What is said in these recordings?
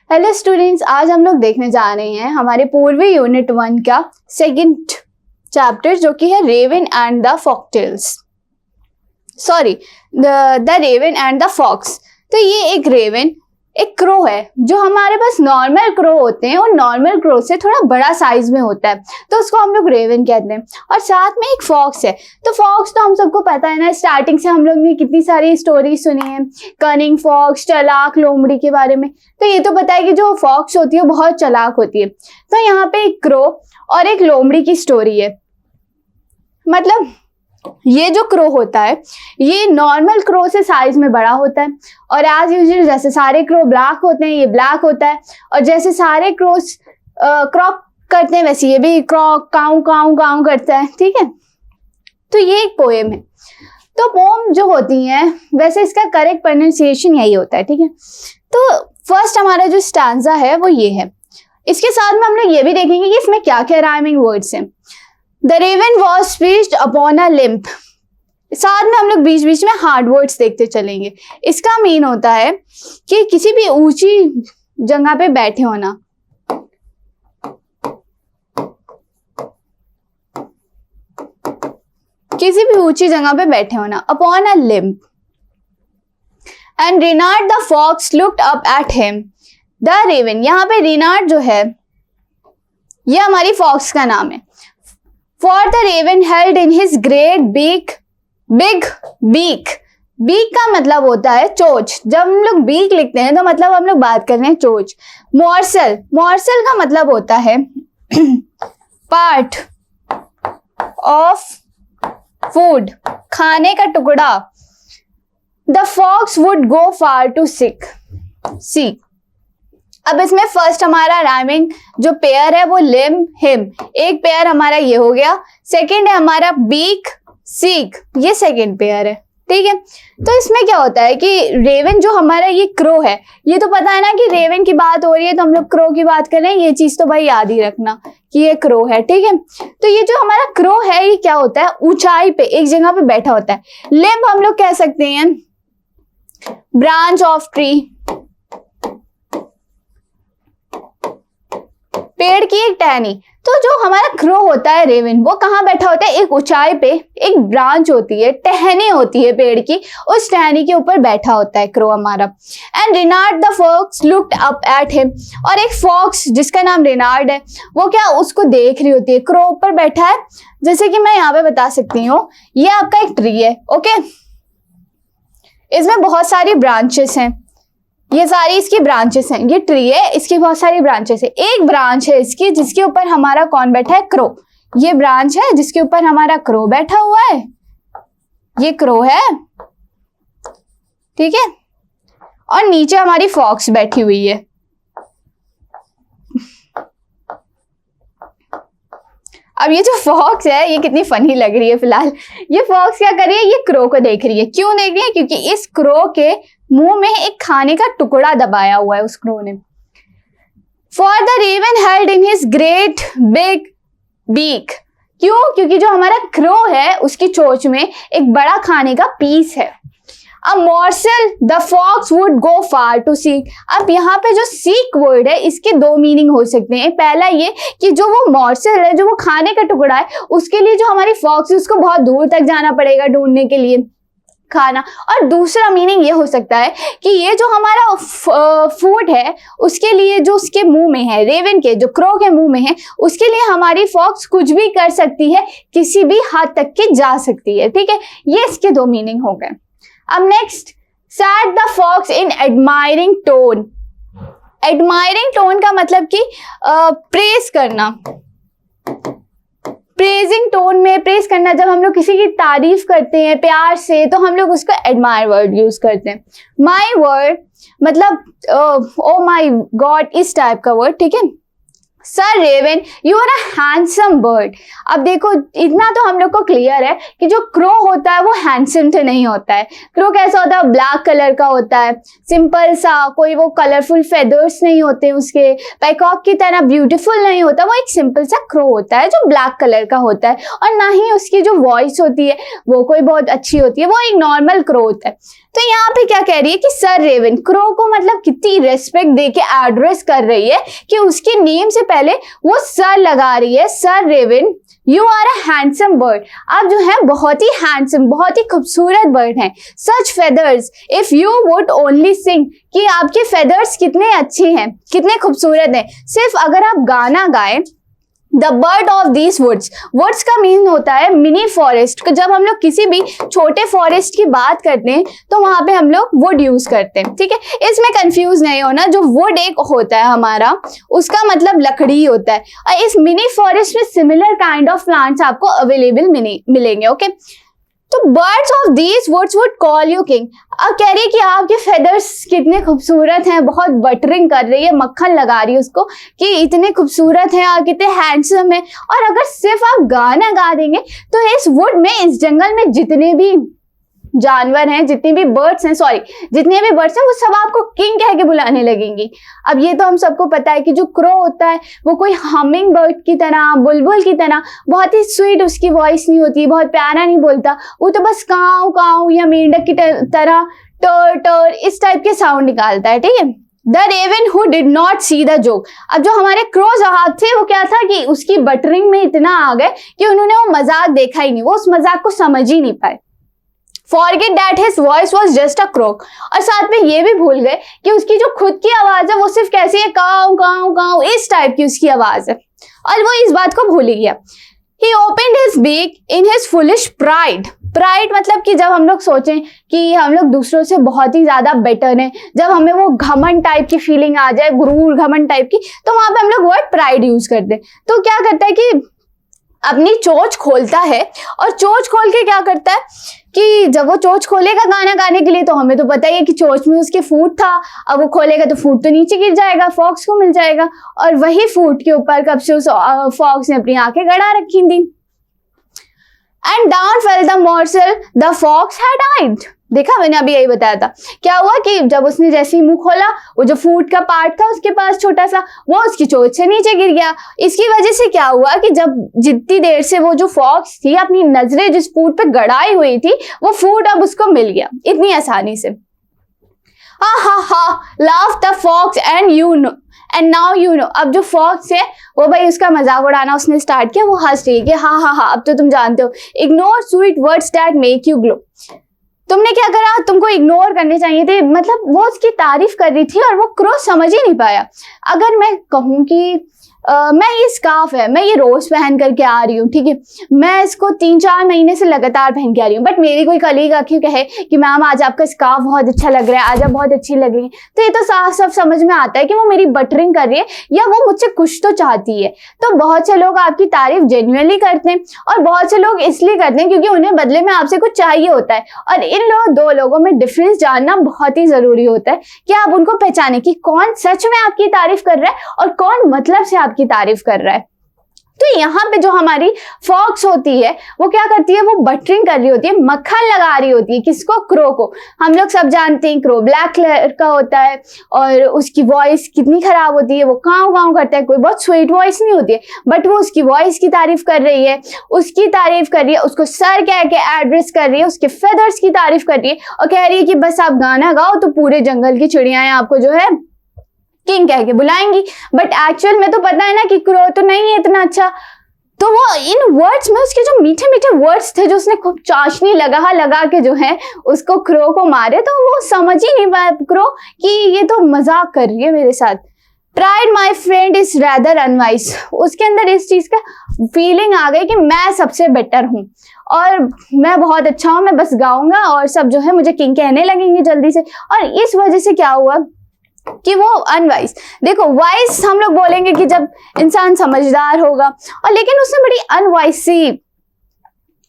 Hello students, आज हम लोग देखने जा रहे हैं हमारे पूर्वी यूनिट 1 का सेकंड चैप्टर जो कि है raven and the foxtails, sorry the raven and the fox. तो ये एक रेवन एक क्रो है जो हमारे पास नॉर्मल क्रो होते हैं और नॉर्मल क्रो से थोड़ा बड़ा साइज में होता है, तो उसको हम लोग रेवन कहते हैं। और साथ में एक फॉक्स है। तो फॉक्स तो हम सबको पता है ना, स्टार्टिंग से हम लोग ने कितनी सारी स्टोरी सुनी है, कनिंग फॉक्स, चालाक लोमड़ी के बारे में। तो ये तो पता है कि जो फॉक्स होती है वो बहुत चालाक होती है। तो यहाँ पे एक क्रो और एक लोमड़ी की स्टोरी है। मतलब ये जो क्रो होता है ये नॉर्मल क्रो से साइज में बड़ा होता है, और एज यूजुअल जैसे सारे क्रो ब्लैक होते हैं ये ब्लैक होता है, और जैसे सारे क्रोस क्रॉक करते हैं वैसे ये भी क्रॉक काऊ काऊ काऊ करता है। ठीक है, तो ये एक पोएम है। तो पोम जो होती है वैसे इसका करेक्ट प्रोनाउंसिएशन यही होता है। ठीक है, तो फर्स्ट हमारा जो स्टैंजा है वो ये है। इसके साथ में हम लोग ये भी देखेंगे कि इसमें क्या क्या राइमिंग वर्ड्स हैं। The raven was perched upon a limb। साथ में हम लोग बीच बीच में हार्ड वर्ड्स देखते चलेंगे। इसका मीन होता है कि किसी भी ऊंची जगह पे बैठे होना। किसी भी ऊंची जगह पे बैठे होना, upon a limb। And Reynard the fox looked up at him। The raven, यहाँ पे रिनार्ड जो है ये हमारी फॉक्स का नाम है। For the raven held in his great big beak। Beak का मतलब होता है चोंच। जब हम लोग बीक लिखते हैं तो मतलब हम लोग बात कर रहे हैं चोंच। मॉर्सल का मतलब होता है पार्ट ऑफ फूड, खाने का टुकड़ा। The fox would go far to seek। अब इसमें फर्स्ट हमारा राइमिंग जो पेयर है वो लिम हिम, एक पेयर हमारा ये हो गया। सेकंड है हमारा बीक सीक, ये सेकंड पेयर है। ठीक है, तो इसमें क्या होता है कि रेवन जो हमारा ये क्रो है, ये तो पता है ना कि रेवन की बात हो रही है तो हम लोग क्रो की बात कर रहे हैं, ये चीज तो भाई याद ही रखना कि ये क्रो है। ठीक है, तो ये जो हमारा क्रो है ये क्या होता है, ऊंचाई पे एक जगह पे बैठा होता है। लिम्ब हम लोग कह सकते हैं ब्रांच ऑफ ट्री, पेड़ की एक टहनी। तो जो हमारा क्रो होता है रेवन वो कहाँ बैठा होता है, एक ऊंचाई पे एक ब्रांच होती है, टहनी होती है पेड़ की, उस टहनी के ऊपर बैठा होता है क्रो हमारा। And Reynard the fox looked up at him. और एक फॉक्स जिसका नाम रिनार्ड है वो क्या उसको देख रही होती है। क्रो ऊपर बैठा है, जैसे कि मैं यहाँ पे बता सकती हूँ ये आपका एक ट्री है। ओके, इसमें बहुत सारी ब्रांचेस हैं, ये सारी इसकी ब्रांचेस हैं। ये ट्री है, इसकी बहुत सारी ब्रांचेस है। एक ब्रांच है इसकी जिसके ऊपर हमारा कौन बैठा है, क्रो। ये ब्रांच है जिसके ऊपर हमारा क्रो बैठा हुआ है, ये क्रो है। ठीक है, और नीचे हमारी फॉक्स बैठी हुई है। अब ये जो फॉक्स है ये कितनी फनी लग रही है। फिलहाल ये फॉक्स क्या कर रही है, ये क्रो को देख रही है। क्यों देख रही है, क्योंकि इस क्रो के मुंह में एक खाने का टुकड़ा दबाया हुआ है उस क्रो ने। For the raven held in his great big beak. क्यों, क्योंकि जो हमारा क्रो है उसकी चोंच में एक बड़ा खाने का पीस है। A morsel the fox would go far to seek। अब यहाँ पे जो seek वर्ड है इसके दो मीनिंग हो सकते हैं। पहला ये कि जो वो morsel है, जो वो खाने का टुकड़ा है, उसके लिए जो हमारी फॉक्स है उसको बहुत दूर तक जाना पड़ेगा ढूंढने के लिए खाना। और दूसरा मीनिंग ये हो सकता है कि ये जो हमारा फूड है उसके लिए जो उसके मुंह में है, रेवन के जो क्रो के मुंह में है, उसके लिए हमारी फॉक्स कुछ भी कर सकती है, किसी भी हद तक के जा सकती है। ठीक है, ये इसके दो मीनिंग हो गए। अब next, said the fox in admiring tone. Admiring tone का मतलब कि प्रेज करना। प्रेजिंग टोन में प्रेज करना, जब हम लोग किसी की तारीफ करते हैं प्यार से तो हम लोग उसको एडमायर वर्ड यूज करते हैं। माई वर्ड मतलब ओ माई गॉड, इस टाइप का वर्ड। ठीक है, sir raven you are a handsome bird. अब देखो इतना तो हम लोग को क्लियर है कि जो क्रो होता है वो हैंडसम तो नहीं होता है। क्रो कैसा होता है, ब्लैक कलर का होता है, सिंपल सा, कोई वो कलरफुल फेदर्स नहीं होते उसके, पैकॉक की तरह ब्यूटीफुल नहीं होता, वो एक सिंपल सा क्रो होता है जो ब्लैक कलर का होता है। और ना ही उसकी जो वॉइस होती है वो कोई बहुत अच्छी होती है, वो एक नॉर्मल क्रो होता है। तो यहाँ पे क्या कह रही है कि सर रेवन, क्रो को मतलब कितनी रेस्पेक्ट देके एड्रेस कर रही है कि उसके नेम से पहले वो सर लगा रही है। Sir raven you are a handsome bird, आप जो है बहुत ही हैंडसम, बहुत ही खूबसूरत बर्ड हैं। Such feathers if you would only sing, कि आपके फेदर्स कितने अच्छे हैं, कितने खूबसूरत हैं। सिर्फ अगर आप गाना गाएं, the bird of these woods, woods का मीन होता है मिनी फॉरेस्ट। जब हम लोग किसी भी छोटे फॉरेस्ट की बात करते हैं तो वहां पे हम लोग वुड यूज करते हैं, ठीक है। इसमें कंफ्यूज नहीं होना, जो वुड एक होता है हमारा उसका मतलब लकड़ी होता है, और इस मिनी फॉरेस्ट में सिमिलर काइंड ऑफ प्लांट्स आपको अवेलेबल मिलेंगे, ओके। तो birds of these woods would call you king. अब कह रही है कि आपके फेदर्स कितने खूबसूरत हैं, बहुत बटरिंग कर रही है, मक्खन लगा रही है उसको कि इतने खूबसूरत हैं, आप कितने हैंडसम हैं। और अगर सिर्फ आप गाना गा देंगे तो इस वुड में, इस जंगल में जितने भी जानवर हैं, जितने भी बर्ड्स हैं, जितने भी बर्ड्स हैं वो सब आपको किंग कह के बुलाने लगेंगी। अब ये तो हम सबको पता है कि जो क्रो होता है वो कोई हमिंग बर्ड की तरह, बुलबुल की तरह बहुत ही स्वीट उसकी वॉइस नहीं होती, बहुत प्यारा नहीं बोलता, वो तो बस काऊ काऊ या मेंढक की तरह टर टर इस टाइप के साउंड निकालता है, ठीक है। The raven who did not see the joke, अब जो हमारे क्रो जहाज थे वो क्या था कि उसकी बटरिंग में इतना आ गए कि उन्होंने वो मजाक देखा ही नहीं, वो उस मजाक को समझ ही नहीं पाए। Forget that his voice was just a croak, और साथ में ये भी भूल गए कि उसकी जो खुद की आवाज है वो सिर्फ कैसी है, काऊ काऊ काऊ इस टाइप की उसकी आवाज है, और वो इस बात को भूल ही गया। He opened his beak in his foolish pride. Pride मतलब कि जब हम लोग सोचें कि हम लोग दूसरों से बहुत ही ज्यादा बेटर हैं, जब हमें वो घमंड टाइप की फीलिंग आ जाए, गुरूर घमंड टाइप की, तो वहां पे हम लोग वर्ड प्राइड यूज करते हैं। तो क्या करता है कि अपनी चोंच खोलता है, और चोंच खोल के क्या करता है कि जब वो चोंच खोलेगा गाना गाने के लिए, तो हमें तो पता ही है कि चोंच में उसके फूट था, अब वो खोलेगा तो फूट तो नीचे गिर जाएगा, फॉक्स को मिल जाएगा, और वही फूट के ऊपर कब से उस फॉक्स ने अपनी आंखें गड़ा रखी थी। And down fell the morsel the fox had hide, देखा मैंने अभी यही बताया था। क्या हुआ कि जब उसने जैसे ही मुंह खोला, वो जो फूट का पार्ट था उसके पास छोटा सा, वो उसकी चोंच से नीचे गिर गया। इसकी वजह से क्या हुआ कि जब जितनी देर से वो जो फॉक्स थी अपनी नजरें जिस फूट पे गड़ाई हुई थी, वो फूट अब उसको मिल गया इतनी आसानी से। Ha ha ha laugh the fox and now you know, अब जो फॉक्स है वो भाई उसका मजाक उड़ाना उसने स्टार्ट किया, वो हंस रही है कि हाँ हाँ हाँ अब तो तुम जानते हो। Ignore sweet words that make you glow, तुमने क्या करा, तुमको इग्नोर करने चाहिए थे। मतलब वो उसकी तारीफ कर रही थी और वो क्रो समझ ही नहीं पाया। अगर मैं कहूँ कि मैं ये स्कार्फ है, मैं ये रोज पहन करके आ रही हूँ, ठीक है, मैं इसको 3-4 महीने से लगातार पहन के आ रही हूँ, बट मेरी कोई कलीग आके कहे कि मैम आज आपका स्कार्फ बहुत अच्छा लग रहा है, आज आप बहुत अच्छी लग रही है, तो ये तो साफ साफ समझ में आता है कि वो मेरी बटरिंग कर रही है या वो मुझसे कुछ तो चाहती है। तो बहुत से लोग आपकी तारीफ जेन्युइनली करते हैं, और बहुत से लोग इसलिए करते हैं क्योंकि उन्हें बदले में आपसे कुछ चाहिए होता है। और इन दो लोगों में डिफरेंस जानना बहुत ही जरूरी होता है कि आप उनको पहचाने कि कौन सच में आपकी तारीफ कर रहा है और कौन मतलब से आपकी तारीफ कर रहा है। तो यहाँ पे जो हमारी फॉक्स होती है वो क्या करती है, वो बटरिंग कर रही होती है, मक्खन लगा रही होती है, किसको, क्रो को। हम लोग सब जानते हैं क्रो ब्लैक कलर का होता है और उसकी वॉइस कितनी खराब होती है, वो काऊ काऊ करता है, कोई बहुत स्वीट वॉइस नहीं होती है, बट वो उसकी वॉइस की तारीफ कर रही है, उसकी तारीफ कर रही है, उसको सर कह के एड्रेस कर रही है, उसके फेदर्स की तारीफ कर रही है, और कह रही है कि बस आप गाना गाओ तो पूरे जंगल की चिड़ियाएं आपको जो है किंग कह के बुलाएंगी। बट एक्चुअल में तो पता है ना कि क्रो तो नहीं है इतना अच्छा। तो वो इन वर्ड्स में उसके जो मीठे मीठे वर्ड्स थे, जो उसने खूब चाशनी लगा के जो है उसको क्रो को मारे, तो वो समझ ही नहीं पाया क्रो कि ये तो मजाक कर रही है मेरे साथ। Pride my friend is rather unwise, उसके अंदर इस चीज का फीलिंग आ गई कि मैं सबसे बेटर हूँ और मैं बहुत अच्छा हूँ, मैं बस गाऊंगा और सब जो है मुझे किंग कहने लगेंगे जल्दी से। और इस वजह से क्या हुआ कि वो अनवाइज, देखो वाइज हम लोग बोलेंगे कि जब इंसान समझदार होगा, और लेकिन उसने बड़ी अनवाइज सी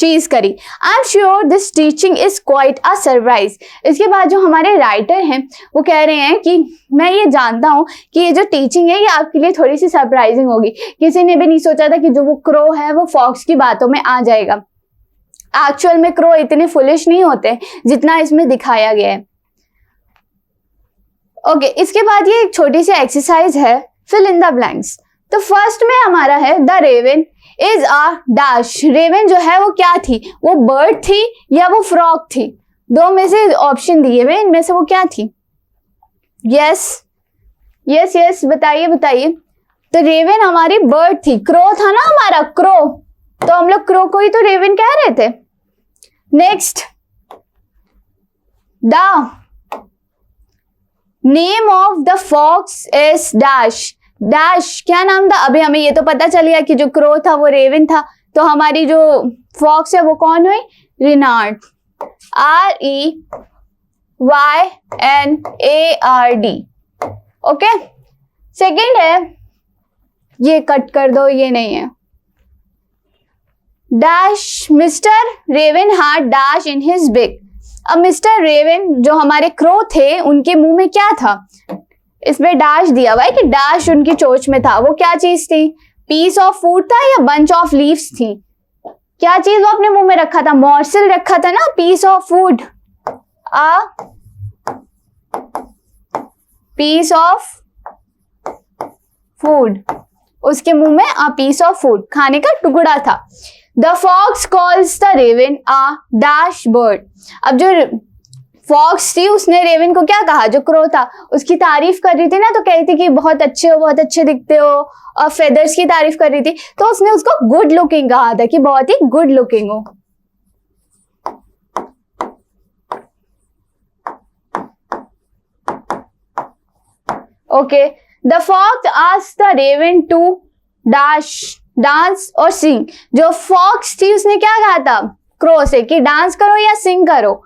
चीज करी। I am sure this teaching is quite a surprise. इसके बाद जो हमारे राइटर हैं वो कह रहे हैं कि मैं ये जानता हूँ कि ये जो टीचिंग है ये आपके लिए थोड़ी सी सरप्राइजिंग होगी। किसी ने भी नहीं सोचा था कि जो वो क्रो है वो फॉक्स की बातों में आ जाएगा। एक्चुअल में क्रो इतने फुलिश नहीं होते जितना इसमें दिखाया गया है। ओके, इसके बाद ये एक छोटी सी एक्सरसाइज है, फिल इन द ब्लैंक्स। तो फर्स्ट में हमारा है the raven is a dash. Raven जो है वो क्या थी, वो बर्ड थी या वो फ्रॉग थी? दो में से ऑप्शन दिए हुए, इनमें से वो क्या थी? यस यस यस, बताइए बताइए। तो रेवन हमारी बर्ड थी, क्रो था ना हमारा, क्रो, तो हम लोग क्रो को ही तो रेवन कह रहे थे। Next, the name of the fox is dash. Dash क्या नाम था? अभी हमें ये तो पता चल गया कि जो क्रो था वो रेवन था, तो हमारी जो फॉक्स है वो कौन हुई? रिनार्ड। REYNARD। ओके, सेकेंड है, ये कट कर दो, ये नहीं है। Dash mister raven had dash in his big. अब मिस्टर रेवन जो हमारे क्रो थे उनके मुंह में क्या था? इसमें डैश दिया हुआ है कि डैश उनकी चोंच में था। वो क्या चीज थी? पीस ऑफ फूड था या बंच ऑफ लीव्स थी? क्या चीज वो अपने मुंह में रखा था? मॉर्सल रखा था ना, piece of food, a piece of food, उसके मुंह में अ पीस ऑफ फूड, खाने का टुकड़ा था। The fox calls the raven a dash bird. अब जो फॉक्स थी उसने रेवन को क्या कहा? जो क्रो था उसकी तारीफ कर रही थी ना, तो कहती थी कि बहुत अच्छे हो, बहुत अच्छे दिखते हो, और फेदर्स की तारीफ कर रही थी, तो उसने उसको गुड लुकिंग कहा था कि बहुत ही गुड लुकिंग हो। Okay, the fox asked the raven to dash dance और सिंग। जो फॉक्स थी उसने क्या कहा था क्रो से कि डांस करो या सिंग करो?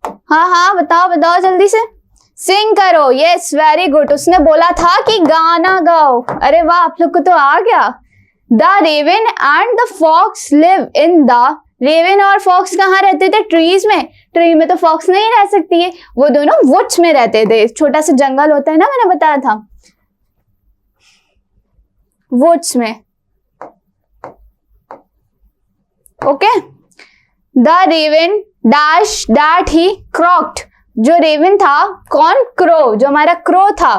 हाँ हाँ, बताओ बताओ जल्दी से। सिंग करो, यस वेरी गुड। उसने बोला था कि गाना गाओ। अरे वाह, आप लोग को तो आ गया। The raven and the fox live in the. Raven और फॉक्स कहाँ रहते थे? ट्रीज में। ट्री में तो फॉक्स नहीं रह सकती है, वो दोनों वुड्स में रहते थे। छोटा सा जंगल होता है ना, मैंने बताया था, वुड्स में। Okay, the raven dash that he croaked. जो रेवन था, कौन? क्रो। जो हमारा क्रो था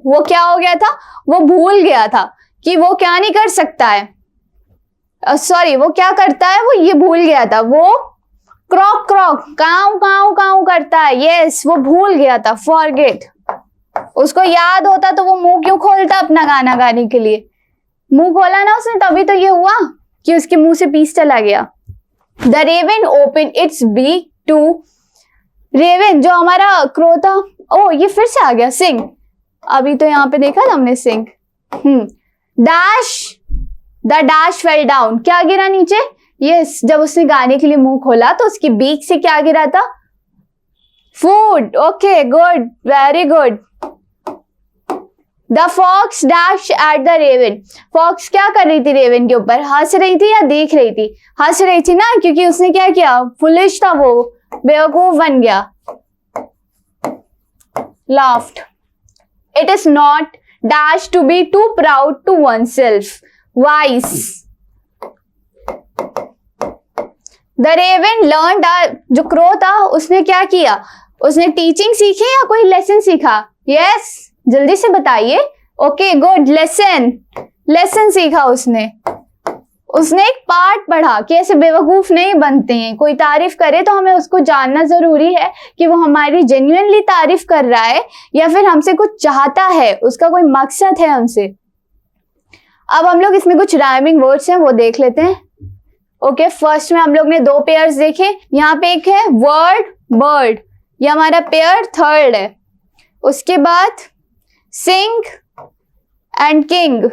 वो क्या हो गया था? वो भूल गया था कि वो क्या नहीं कर सकता है, सॉरी वो क्या करता है, वो ये भूल गया था। वो क्रॉक क्रॉक काऊ काऊ काऊ करता है। यस, वो भूल गया था, फॉरगेट। उसको याद होता तो वो मुंह क्यों खोलता अपना गाना गाने के लिए? मुंह खोला ना उसने, तभी तो ये हुआ कि उसके मुंह से पीस चला गया। The raven open its beak to. Raven जो हमारा क्रो था, ओ ये फिर से आ गया सिंग। अभी तो यहाँ पे देखा था हमने sing. Dash the dash fell down. क्या गिरा नीचे? यस, जब उसने गाने के लिए मुंह खोला तो उसकी बीक से क्या गिरा था? Food. Okay good, very good. The fox dash at the raven. Fox क्या कर रही थी? रेवन के ऊपर हंस रही थी या देख रही थी? हंस रही थी ना, क्योंकि उसने क्या किया? फुलिश था, वो बेवकूफ बन गया। Laughed. It is not dash to be too proud to oneself. Wise. The raven learn. जो क्रो था उसने क्या किया? उसने टीचिंग सीखी या कोई लेसन सीखा? यस, जल्दी से बताइए। Okay good, lesson. लेसन सीखा उसने। उसने एक पार्ट पढ़ा कि ऐसे बेवकूफ नहीं बनते हैं। कोई तारीफ करे तो हमें उसको जानना जरूरी है कि वो हमारी जेन्युइनली तारीफ कर रहा है या फिर हमसे कुछ चाहता है, उसका कोई मकसद है हमसे। अब हम लोग इसमें कुछ राइमिंग वर्ड्स हैं वो देख लेते हैं। ओके, फर्स्ट में हम लोग ने दो पेयर्स देखे। यहाँ पे एक है वर्ड बर्ड, ये हमारा पेयर थर्ड है। उसके बाद सिंग एंड किंग,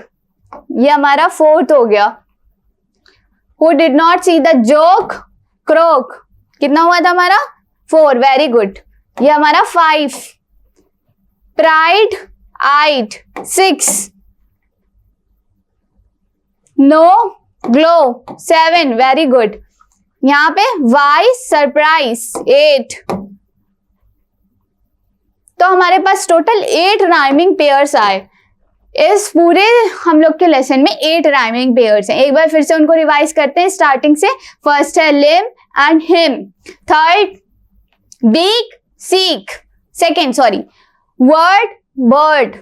ये हमारा फोर्थ हो गया। Who did not see the joke? Croak. कितना हुआ था हमारा? 4, वेरी गुड। ये हमारा 5। Pride eyed 6। No glow 7, very good. यहाँ पे वाई सरप्राइज 8। तो हमारे पास टोटल 8 राइमिंग पेयर्स आए। इस पूरे हम लोग के लेसन में 8 राइमिंग पेयर्स हैं। एक बार फिर से उनको रिवाइज करते हैं स्टार्टिंग से। फर्स्ट है limb and him, third beak seek, second sorry word bird,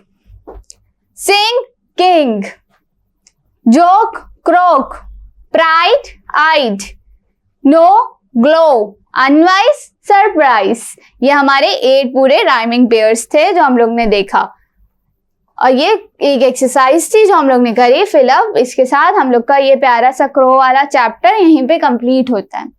sing king, joke croak, pride eyed, no glow, unwise surprise. ये हमारे 8 पूरे राइमिंग पेयर्स थे जो हम लोग ने देखा, और ये एक एक्सरसाइज थी जो हम लोग ने करी फिलअप। इसके साथ हम लोग का ये प्यारा सा क्रो वाला चैप्टर यहीं पे कंप्लीट होता है।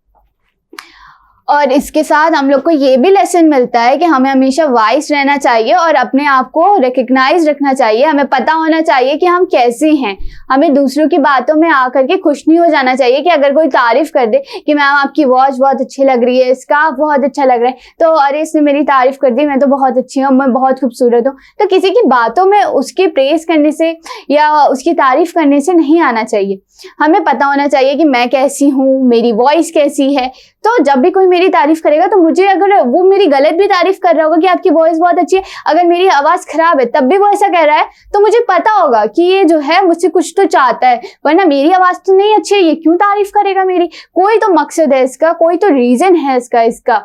और इसके साथ हम लोग को ये भी लेसन मिलता है कि हमें हमेशा वाइस रहना चाहिए और अपने आप को रिकग्नाइज रखना चाहिए। हमें पता होना चाहिए कि हम कैसे हैं। हमें दूसरों की बातों में आकर के खुश नहीं हो जाना चाहिए कि अगर कोई तारीफ कर दे कि मैम आपकी वॉच बहुत अच्छी लग रही है, स्कार्फ बहुत अच्छा लग रहा है, तो अरे इसने मेरी तारीफ कर दी, मैं तो बहुत अच्छी हूँ, मैं बहुत खूबसूरत हूँ। तो किसी की बातों में उसकी प्रेज करने से या उसकी तारीफ करने से नहीं आना चाहिए। हमें पता होना चाहिए कि मैं कैसी हूँ, मेरी वॉइस कैसी है। तो जब भी कोई मेरी तारीफ करेगा तो मुझे, अगर वो मेरी गलत भी तारीफ कर रहा होगा कि आपकी वॉइस बहुत अच्छी है, अगर मेरी आवाज खराब है तब भी वो ऐसा कह रहा है, तो मुझे पता होगा कि ये जो है मुझसे कुछ तो चाहता है, वरना मेरी आवाज तो नहीं अच्छी है, ये क्यों तारीफ करेगा मेरी। कोई तो मकसद है इसका, कोई तो रीजन है इसका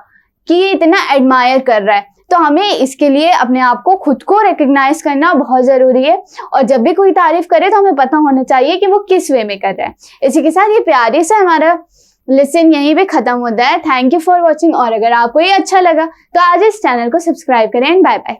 कि ये इतना एडमायर कर रहा है। तो हमें इसके लिए अपने आप को खुद को रिकग्नाइज करना बहुत जरूरी है। और जब भी कोई तारीफ करे तो हमें पता होना चाहिए कि वो किस वे में कर रहा है। इसी के साथ ये प्यारे से हमारा लेसन यहीं पे खत्म होता है। Thank you for watching. और अगर आपको ये अच्छा लगा तो आज इस चैनल को सब्सक्राइब करें एंड बाय बाय।